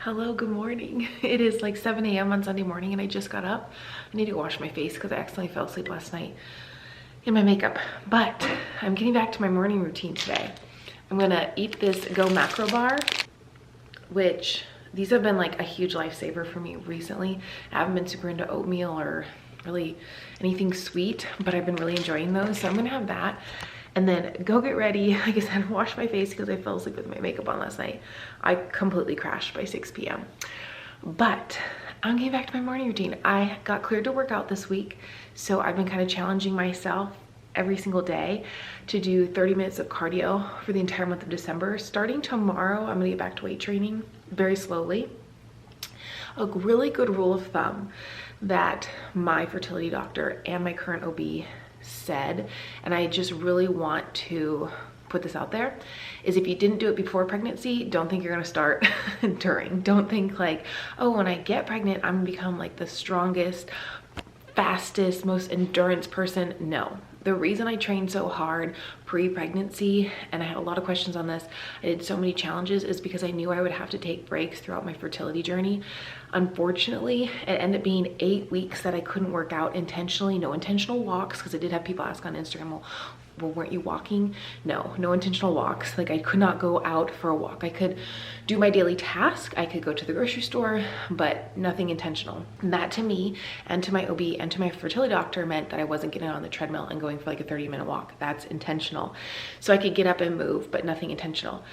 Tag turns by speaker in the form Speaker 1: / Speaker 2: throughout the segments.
Speaker 1: Hello, good morning. It is like 7 a.m. on Sunday morning and I just got up. I need to wash my face because I accidentally fell asleep last night in my makeup. But I'm getting back to my morning routine today. I'm gonna eat this Go Macro bar, which these have been like a huge lifesaver for me recently. I haven't been super into oatmeal or really anything sweet, but I've been really enjoying those. So I'm gonna have that. And then go get ready. Like I said, wash my face because I fell asleep with my makeup on last night. I completely crashed by 6 p.m. But I'm getting back to my morning routine. I got cleared to work out this week. So I've been kind of challenging myself every single day to do 30 minutes of cardio for the entire month of December. Starting tomorrow, I'm gonna get back to weight training very slowly. A really good rule of thumb that my fertility doctor and my current OB said, and I just really want to put this out there, is if you didn't do it before pregnancy, don't think you're gonna start during. Don't think like, oh, when I get pregnant, I'm gonna become like the strongest, fastest, most endurance person. No. The reason I trained so hard pre-pregnancy, and I had a lot of questions on this, I did so many challenges, is because I knew I would have to take breaks throughout my fertility journey. Unfortunately, it ended up being 8 weeks that I couldn't work out intentionally, no intentional walks, because I did have people ask on Instagram, well, weren't you walking? No intentional walks. Like I could not go out for a walk. I could do my daily task. I could go to the grocery store, but nothing intentional. And that to me and to my OB and to my fertility doctor meant that I wasn't getting on the treadmill and going for like a 30-minute walk. That's intentional. So I could get up and move, but nothing intentional.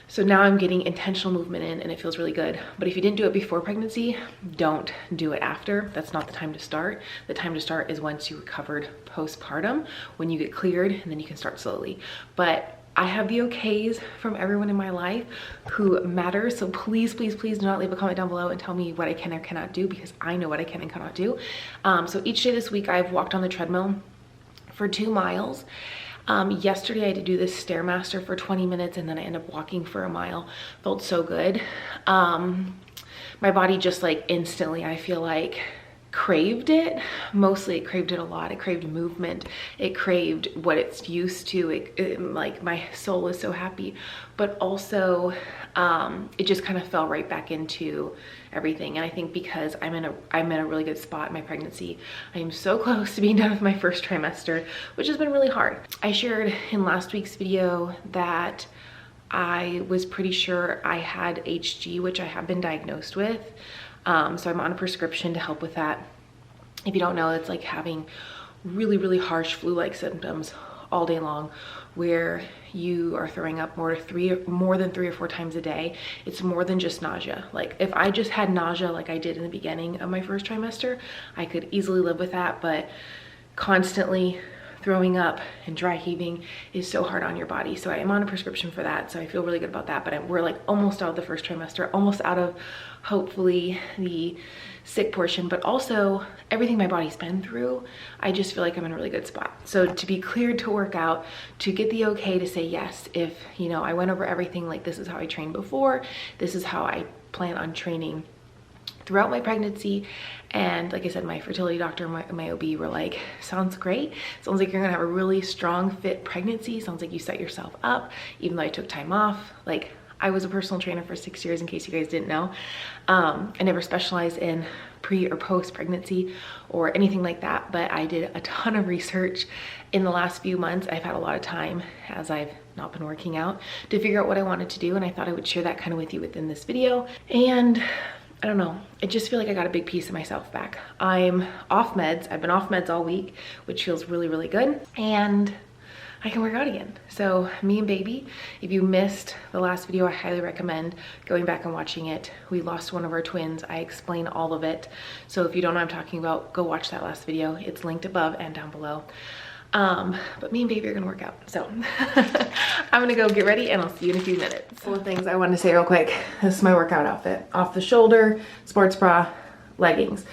Speaker 1: So now I'm getting intentional movement in and it feels really good. But if you didn't do it before pregnancy, don't do it after. That's not the time to start. The time to start is once you recovered postpartum, when you get cleared, and then you can start slowly. But I have the okays from everyone in my life who matter. So please, please, please do not leave a comment down below and tell me what I can or cannot do, because I know what I can and cannot do. So each day this week I've walked on the treadmill for 2 miles. Yesterday I did do this Stairmaster for 20 minutes and then I ended up walking for a mile. Felt so good. My body just like instantly, I feel like, craved it. Mostly it craved it a lot. It craved movement. It craved what it's used to. Like my soul is so happy, but also it just kind of fell right back into everything. And I think because I'm in a really good spot in my pregnancy, I am so close to being done with my first trimester, which has been really hard. I shared in last week's video that I was pretty sure I had HG, which I have been diagnosed with. So I'm on a prescription to help with that. If you don't know, it's like having really, really harsh flu-like symptoms all day long, where you are throwing up more than 3 or 4 times a day. It's more than just nausea. Like if I just had nausea like I did in the beginning of my first trimester, I could easily live with that, but constantly throwing up and dry heaving is so hard on your body. So I am on a prescription for that, so I feel really good about that. But we're like almost out of the first trimester, almost out of hopefully the sick portion, but also everything my body's been through. I just feel like I'm in a really good spot. So to be cleared to work out, to get the okay to say yes, if you know I went over everything, like this is how I trained before, this is how I plan on training throughout my pregnancy. And like I said, my fertility doctor and my OB were like, sounds great. Sounds like you're gonna have a really strong, fit pregnancy. Sounds like you set yourself up, even though I took time off. Like I was a personal trainer for 6 years, in case you guys didn't know. I never specialized in pre or post pregnancy or anything like that, but I did a ton of research in the last few months. I've had a lot of time, as I've not been working out, to figure out what I wanted to do. And I thought I would share that kind of with you within this video. And I don't know, I just feel like I got a big piece of myself back. I'm off meds. I've been off meds all week, which feels really, really good. And I can work out again. So me and baby, if you missed the last video, I highly recommend going back and watching it. We lost one of our twins. I explain all of it. So if you don't know what I'm talking about, go watch that last video. It's linked above and down below. But me and baby are gonna work out. So I'm gonna go get ready and I'll see you in a few minutes. Couple of things I wanted to say real quick. This is my workout outfit. Off the shoulder, sports bra, leggings.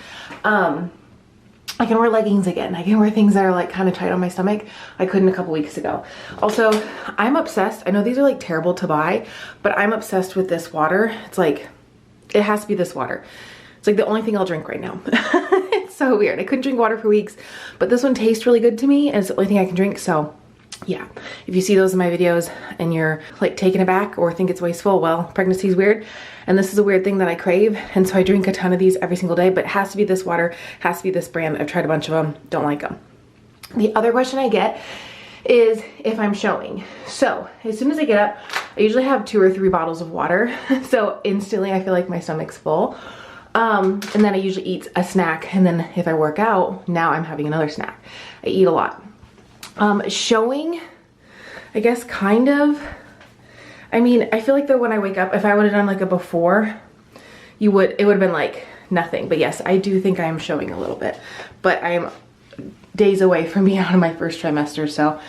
Speaker 1: I can wear leggings again. I can wear things that are like kind of tight on my stomach. I couldn't a couple weeks ago. Also, I'm obsessed. I know these are like terrible to buy, but I'm obsessed with this water. It's like, it has to be this water. It's like the only thing I'll drink right now. It's so weird. I couldn't drink water for weeks, but this one tastes really good to me and it's the only thing I can drink. So yeah, if you see those in my videos and you're like taken aback or think it's wasteful, well, pregnancy is weird. And this is a weird thing that I crave. And so I drink a ton of these every single day, but it has to be this water, has to be this brand. I've tried a bunch of them, don't like them. The other question I get is if I'm showing. So as soon as I get up, I usually have 2 or 3 bottles of water. So instantly I feel like my stomach's full. And then I usually eat a snack. And then if I work out, now I'm having another snack. I eat a lot. Showing, I guess kind of. I mean, I feel like that when I wake up, if I would have done like a before, it would have been like nothing. But yes, I do think I am showing a little bit, but I am days away from being out of my first trimester. So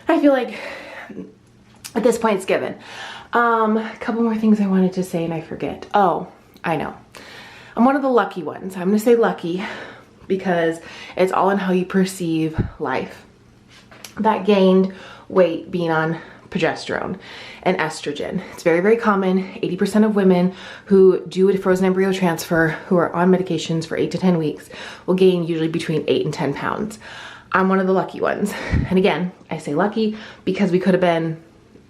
Speaker 1: I feel like at this point it's given. A couple more things I wanted to say and I forget. Oh, I know. I'm one of the lucky ones. I'm gonna say lucky because it's all in how you perceive life. That gained weight being on progesterone and estrogen. It's very, very common. 80% of women who do a frozen embryo transfer, who are on medications for 8 to 10 weeks, will gain usually between 8 and 10 pounds. I'm one of the lucky ones. And again, I say lucky because we could have been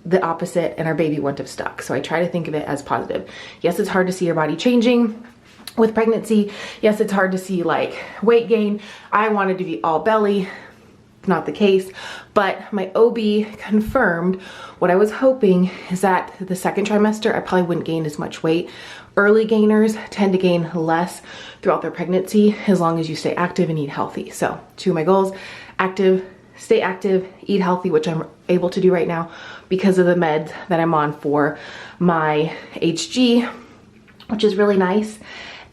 Speaker 1: the opposite and our baby wouldn't have stuck. So I try to think of it as positive. Yes, it's hard to see your body changing with pregnancy. Yes, it's hard to see like weight gain. I wanted to be all belly. Not the case, but my OB confirmed what I was hoping is that the second trimester I probably wouldn't gain as much weight. Early gainers tend to gain less throughout their pregnancy as long as you stay active and eat healthy. So 2 of my goals: stay active, eat healthy, which I'm able to do right now because of the meds that I'm on for my HG, which is really nice.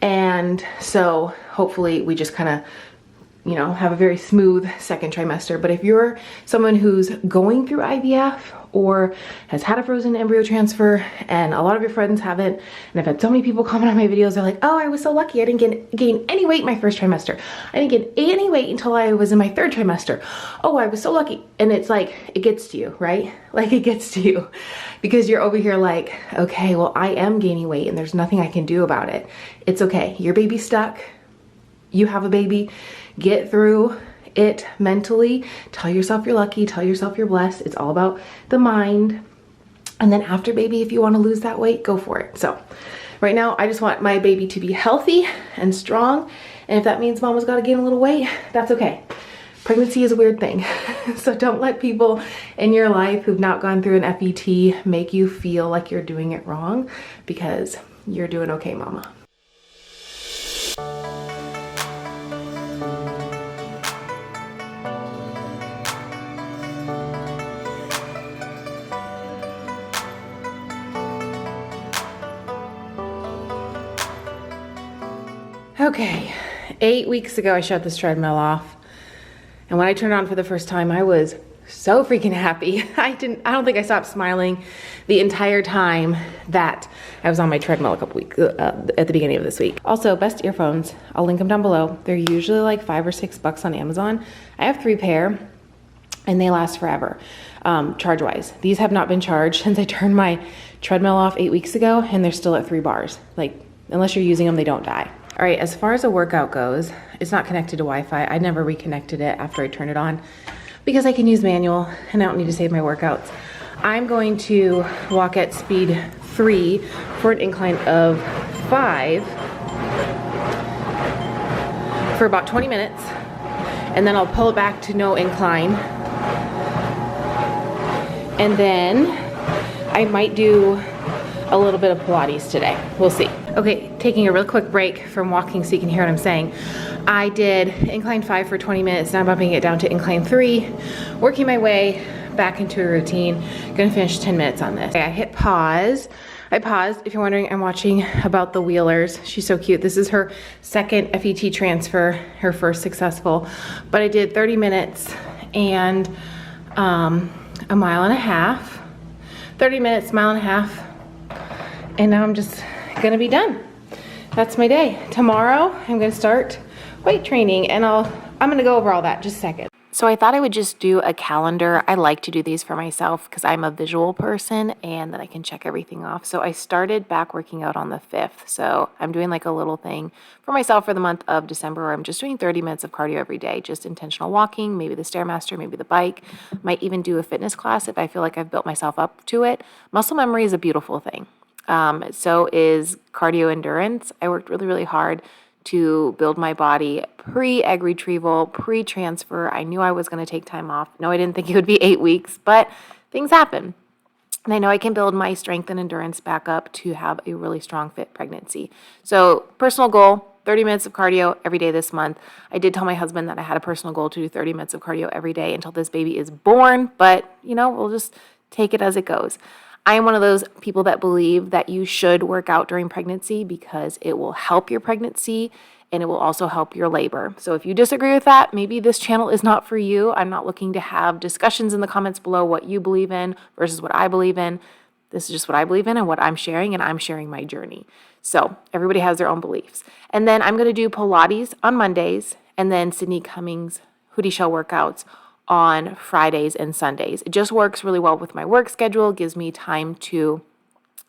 Speaker 1: And so hopefully we just kind of, you know, have a very smooth second trimester. But if you're someone who's going through IVF or has had a frozen embryo transfer and a lot of your friends haven't, and I've had so many people comment on my videos, they're like, oh, I was so lucky. I didn't gain any weight my first trimester. I didn't gain any weight until I was in my 3rd trimester. Oh, I was so lucky. And it's like, it gets to you, right? Like it gets to you because you're over here like, okay, well, I am gaining weight and there's nothing I can do about it. It's okay. Your baby's stuck. You have a baby. Get through it mentally. Tell yourself you're lucky. Tell yourself you're blessed. It's all about the mind. And then after baby, if you want to lose that weight, go for it. So right now, I just want my baby to be healthy and strong. And if that means mama's got to gain a little weight, that's okay. Pregnancy is a weird thing. So don't let people in your life who've not gone through an FET make you feel like you're doing it wrong, because you're doing okay, mama. Okay, 8 weeks ago I shut this treadmill off, and when I turned it on for the first time, I was so freaking happy. I don't think I stopped smiling the entire time that I was on my treadmill a couple weeks at the beginning of this week. Also, best earphones, I'll link them down below. They're usually like $5 or $6 on Amazon. I have 3 pair and they last forever, charge-wise. These have not been charged since I turned my treadmill off 8 weeks ago, and they're still at 3 bars. Like, unless you're using them, they don't die. All right, as far as a workout goes, it's not connected to Wi-Fi. I never reconnected it after I turned it on because I can use manual and I don't need to save my workouts. I'm going to walk at speed 3 for an incline of 5 for about 20 minutes, and then I'll pull it back to no incline. And then I might do a little bit of Pilates today. We'll see. Okay, taking a real quick break from walking so you can hear what I'm saying. I did incline 5 for 20 minutes. Now I'm bumping it down to incline 3, working my way back into a routine. Gonna finish 10 minutes on this. Okay, I hit pause. I paused. If you're wondering, I'm watching about the Wheelers. She's so cute. This is her second FET transfer, her first successful. But I did 30 minutes and a mile and a half. 30 minutes, mile and a half. And now I'm just gonna be done. That's my day. Tomorrow, I'm gonna start weight training, and I'm gonna go over all that in just a second. So I thought I would just do a calendar. I like to do these for myself because I'm a visual person and then I can check everything off. So I started back working out on the 5th. So I'm doing like a little thing for myself for the month of December where I'm just doing 30 minutes of cardio every day, just intentional walking, maybe the Stairmaster, maybe the bike. Might even do a fitness class if I feel like I've built myself up to it. Muscle memory is a beautiful thing. So is cardio endurance. I worked really, really hard to build my body pre-egg retrieval, pre-transfer. I knew I was going to take time off. No, I didn't think it would be 8 weeks, but things happen. And I know I can build my strength and endurance back up to have a really strong, fit pregnancy. So personal goal, 30 minutes of cardio every day this month. I did tell my husband that I had a personal goal to do 30 minutes of cardio every day until this baby is born, but we'll just take it as it goes. I am one of those people that believe that you should work out during pregnancy because it will help your pregnancy and it will also help your labor. So if you disagree with that, maybe this channel is not for you. I'm not looking to have discussions in the comments below what you believe in versus what I believe in. This is just what I believe in and what I'm sharing, and I'm sharing my journey. So everybody has their own beliefs. And then I'm going to do Pilates on Mondays and then Sydney Cummings Hootie Shell workouts on Fridays and Sundays. It just works really well with my work schedule, gives me time to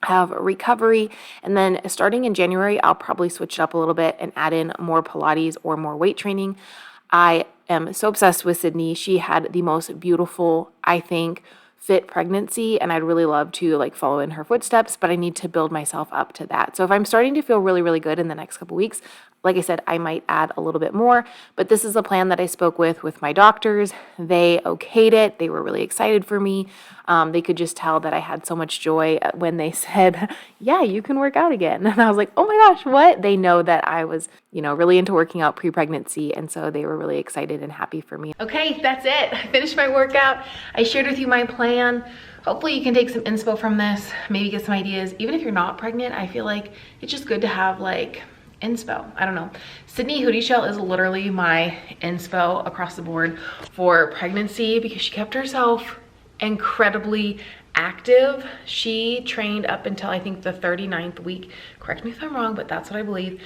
Speaker 1: have recovery. And then starting in January, I'll probably switch it up a little bit and add in more Pilates or more weight training. I am so obsessed with Sydney. She had the most beautiful, I think, fit pregnancy, and I'd really love to follow in her footsteps, but I need to build myself up to that. So if I'm starting to feel really, really good in the next couple weeks, like I said, I might add a little bit more, but this is a plan that I spoke with my doctors. They okayed it. They were really excited for me. They could just tell that I had so much joy when they said, yeah, you can work out again. And I was like, oh my gosh, what? They know that I was, really into working out pre-pregnancy. And so they were really excited and happy for me. Okay, that's it. I finished my workout. I shared with you my plan. Hopefully you can take some inspo from this, maybe get some ideas. Even if you're not pregnant, I feel like it's just good to have inspo. I don't know. Sydney Hootie Shell is literally my inspo across the board for pregnancy because she kept herself incredibly active. She trained up until I think the 39th week. Correct me if I'm wrong, but that's what I believe.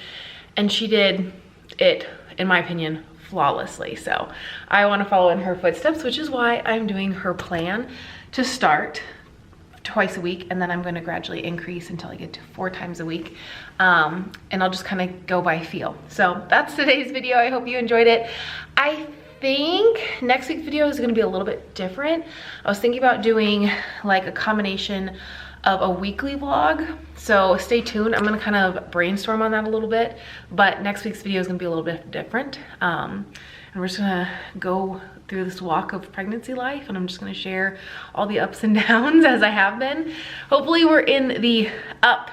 Speaker 1: And she did it, in my opinion, flawlessly. So I want to follow in her footsteps, which is why I'm doing her plan to start twice a week, and then I'm going to gradually increase until I get to 4 times a week, and I'll just kind of go by feel. So that's today's video. I hope you enjoyed it. I think next week's video is going to be a little bit different. I was thinking about doing a combination of a weekly vlog, so stay tuned. I'm going to kind of brainstorm on that a little bit, but next week's video is going to be a little bit different, and we're just going to go through this walk of pregnancy life, and I'm just going to share all the ups and downs as I have been. Hopefully we're in the up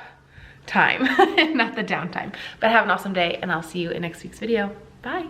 Speaker 1: time, not the down time. But have an awesome day, and I'll see you in next week's video. Bye.